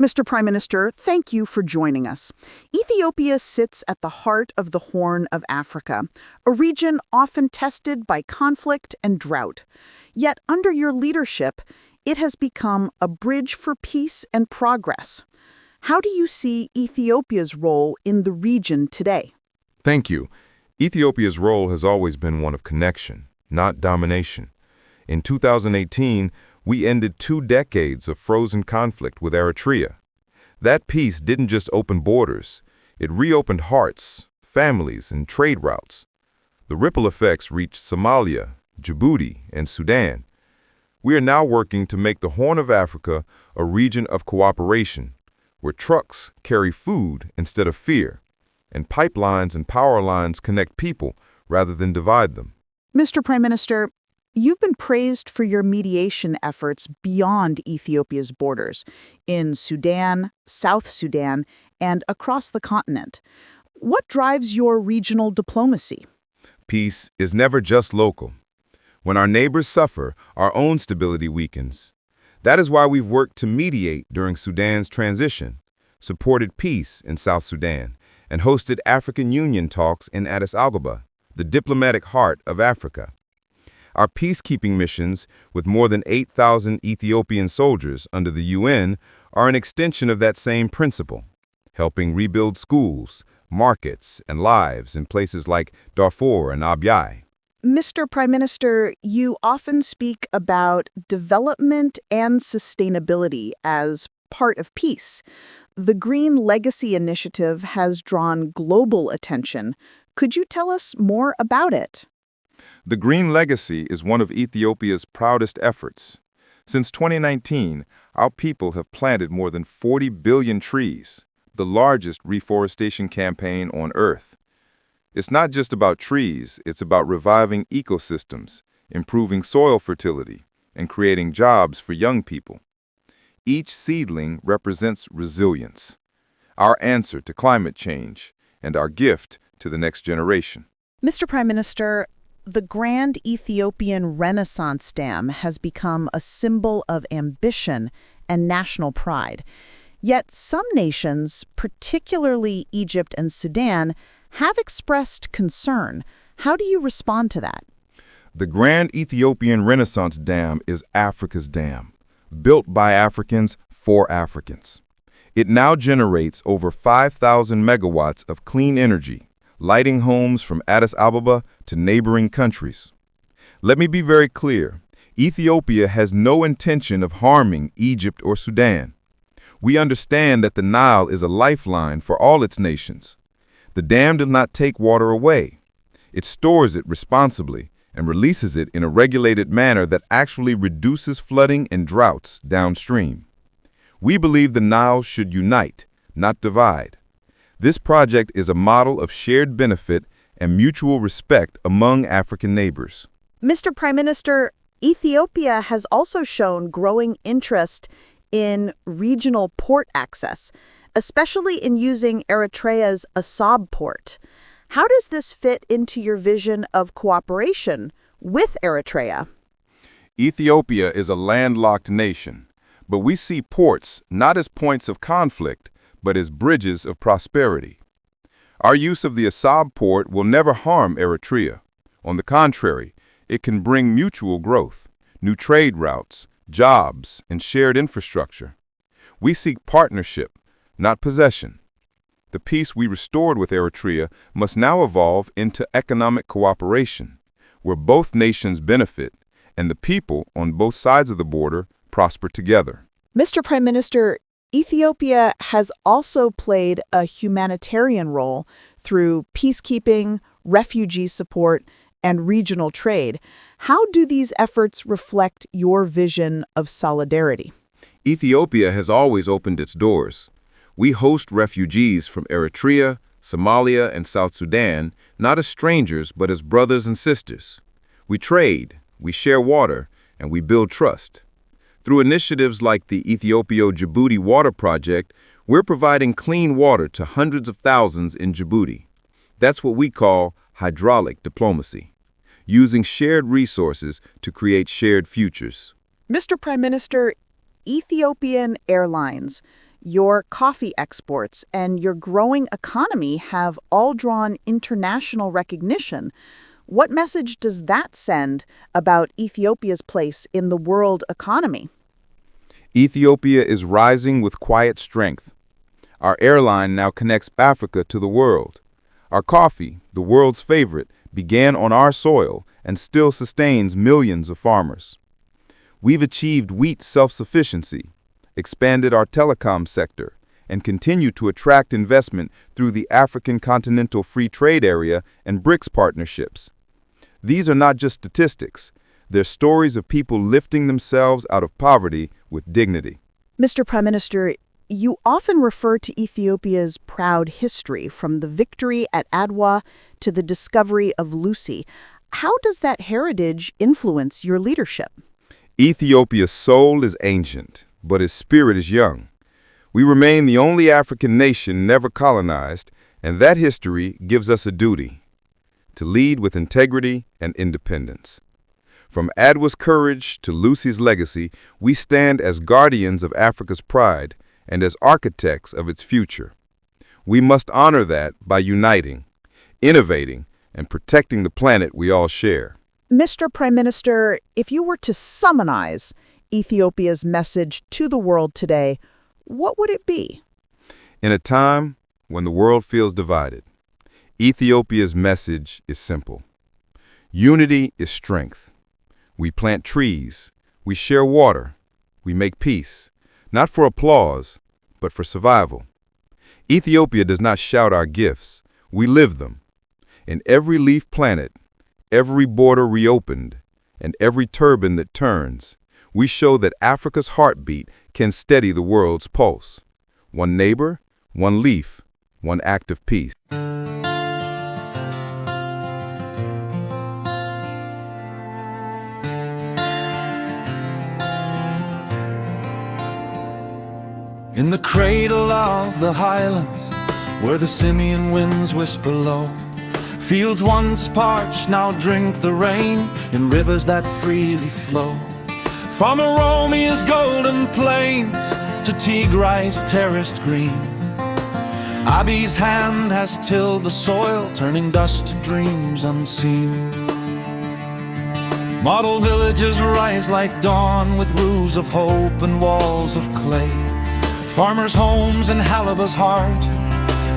Mr. Prime Minister, thank you for joining us. Ethiopia sits at the heart of the Horn of Africa, a region often tested by conflict and drought. Yet, under your leadership, it has become a bridge for peace and progress. How do you see Ethiopia's role in the region today? Thank you. Ethiopia's role has always been one of connection, not domination. In 2018, we ended 2 decades of frozen conflict with Eritrea. That peace didn't just open borders, it reopened hearts, families, and trade routes. The ripple effects reached Somalia, Djibouti, and Sudan. We are now working to make the Horn of Africa a region of cooperation, where trucks carry food instead of fear, and pipelines and power lines connect people rather than divide them. Mr. Prime Minister, you've been praised for your mediation efforts beyond Ethiopia's borders, in Sudan, South Sudan, and across the continent. What drives your regional diplomacy? Peace is never just local. When our neighbors suffer, our own stability weakens. That is why we've worked to mediate during Sudan's transition, supported peace in South Sudan, and hosted African Union talks in Addis Ababa, the diplomatic heart of Africa. Our peacekeeping missions, with more than 8,000 Ethiopian soldiers under the UN, are an extension of that same principle, helping rebuild schools, markets, and lives in places like Darfur and Abyei. Mr. Prime Minister, you often speak about development and sustainability as part of peace. The Green Legacy Initiative has drawn global attention. Could you tell us more about it? The Green Legacy is one of Ethiopia's proudest efforts. Since 2019, our people have planted more than 40 billion trees, the largest reforestation campaign on Earth. It's not just about trees, it's about reviving ecosystems, improving soil fertility, and creating jobs for young people. Each seedling represents resilience, our answer to climate change, and our gift to the next generation. Mr. Prime Minister, the Grand Ethiopian Renaissance Dam has become a symbol of ambition and national pride. Yet some nations, particularly Egypt and Sudan, have expressed concern. How do you respond to that? The Grand Ethiopian Renaissance Dam is Africa's dam, built by Africans for Africans. It now generates over 5,000 megawatts of clean energy, lighting homes from Addis Ababa to neighboring countries. Let me be very clear. Ethiopia has no intention of harming Egypt or Sudan. We understand that the Nile is a lifeline for all its nations. The dam does not take water away. It stores it responsibly and releases it in a regulated manner that actually reduces flooding and droughts downstream. We believe the Nile should unite, not divide. This project is a model of shared benefit and mutual respect among African neighbors. Mr. Prime Minister, Ethiopia has also shown growing interest in regional port access, especially in using Eritrea's Aksum port. How does this fit into your vision of cooperation with Eritrea? Ethiopia is a landlocked nation, but we see ports not as points of conflict, but as bridges of prosperity. Our use of the Aksum port will never harm Eritrea. On the contrary, it can bring mutual growth, new trade routes, jobs, and shared infrastructure. We seek partnership, not possession. The peace we restored with Eritrea must now evolve into economic cooperation, where both nations benefit and the people on both sides of the border prosper together. Mr. Prime Minister, Ethiopia has also played a humanitarian role through peacekeeping, refugee support, and regional trade. How do these efforts reflect your vision of solidarity? Ethiopia has always opened its doors. We host refugees from Eritrea, Somalia, and South Sudan, not as strangers, but as brothers and sisters. We trade, we share water, and we build trust. Through initiatives like the Ethiopia-Djibouti Water Project, we're providing clean water to hundreds of thousands in Djibouti. That's what we call hydraulic diplomacy, using shared resources to create shared futures. Mr. Prime Minister, Ethiopian Airlines, your coffee exports, and your growing economy have all drawn international recognition. What message does that send about Ethiopia's place in the world economy? Ethiopia is rising with quiet strength. Our airline now connects Africa to the world. Our coffee, the world's favorite, began on our soil and still sustains millions of farmers. We've achieved wheat self-sufficiency, expanded our telecom sector, and continue to attract investment through the African Continental Free Trade Area and BRICS partnerships. These are not just statistics. They're stories of people lifting themselves out of poverty with dignity. Mr. Prime Minister, you often refer to Ethiopia's proud history, from the victory at Adwa to the discovery of Lucy. How does that heritage influence your leadership? Ethiopia's soul is ancient, but its spirit is young. We remain the only African nation never colonized, and that history gives us a duty to lead with integrity and independence. From Adwa's courage to Lucy's legacy, we stand as guardians of Africa's pride and as architects of its future. We must honor that by uniting, innovating, and protecting the planet we all share. Mr. Prime Minister, if you were to summarize Ethiopia's message to the world today, what would it be? In a time when the world feels divided, Ethiopia's message is simple. Unity is strength. We plant trees, we share water, we make peace, not for applause, but for survival. Ethiopia does not shout our gifts, we live them. In every leaf planted, every border reopened, and every turban that turns, we show that Africa's heartbeat can steady the world's pulse. One neighbor, one leaf, one act of peace. In the cradle of the highlands, where the simian winds whisper low, fields once parched now drink the rain in rivers that freely flow. From Oromia's golden plains to Tigray's terraced green, Abiy's hand has tilled the soil, turning dust to dreams unseen. Model villages rise like dawn with roofs of hope and walls of clay. Farmers' homes in Halaba's heart,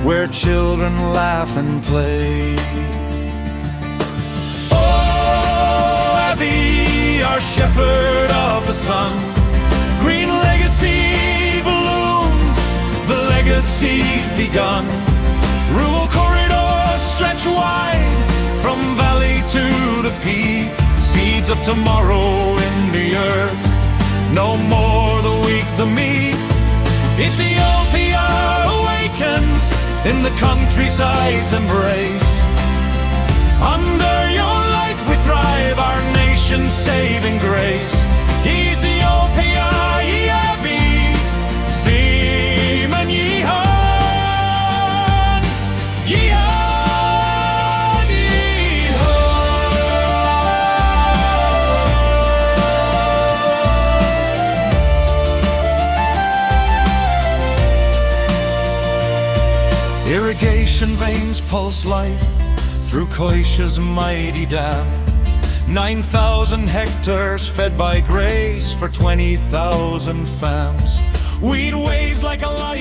where children laugh and play. Oh, Abiy, our shepherd of the sun, green legacy blooms, the legacy's begun. Rural corridors stretch wide, from valley to the peak, seeds of tomorrow in the earth, no more the weak, the meek. Ethiopia awakens in the countryside's embrace. Under your light we thrive, our nation's saving grace. Ethiopia, Abiy, Siman Yihan, Yihan, Irrigation veins pulse life through Koisha's mighty dam. 9,000 hectares fed by grace for 20,000 fams. Weed waves like a lion.